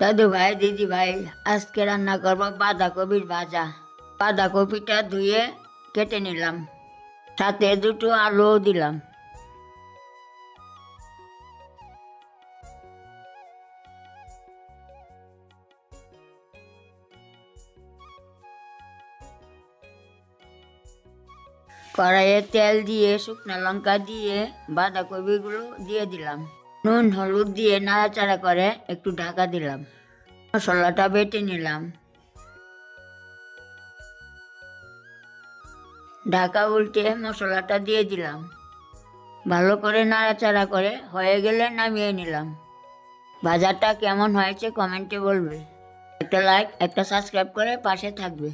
দাদু ভাই দিদি ভাই, আজকে রান্না করবো বাঁধাকপির ভাজা। বাঁধাকপিটা ধুয়ে কেটে নিলাম, সাথে দুটো আলুও দিলাম। কড়াইয়ে তেল দিয়ে শুকনো লঙ্কা দিয়ে বাঁধাকপিগুলো দিয়ে দিলাম। নুন হলুদ দিয়ে নাড়াচাড়া করে একটু ঢাকা দিলাম। মশলাটা বেটে নিলাম। ঢাকা উল্টে মশলাটা দিয়ে দিলাম। ভালো করে নাড়াচাড়া করে হয়ে গেলে নামিয়ে নিলাম। ভাজাটা কেমন হয়েছে কমেন্টে বলবে। একটা লাইক একটা সাবস্ক্রাইব করে পাশে থাকবে।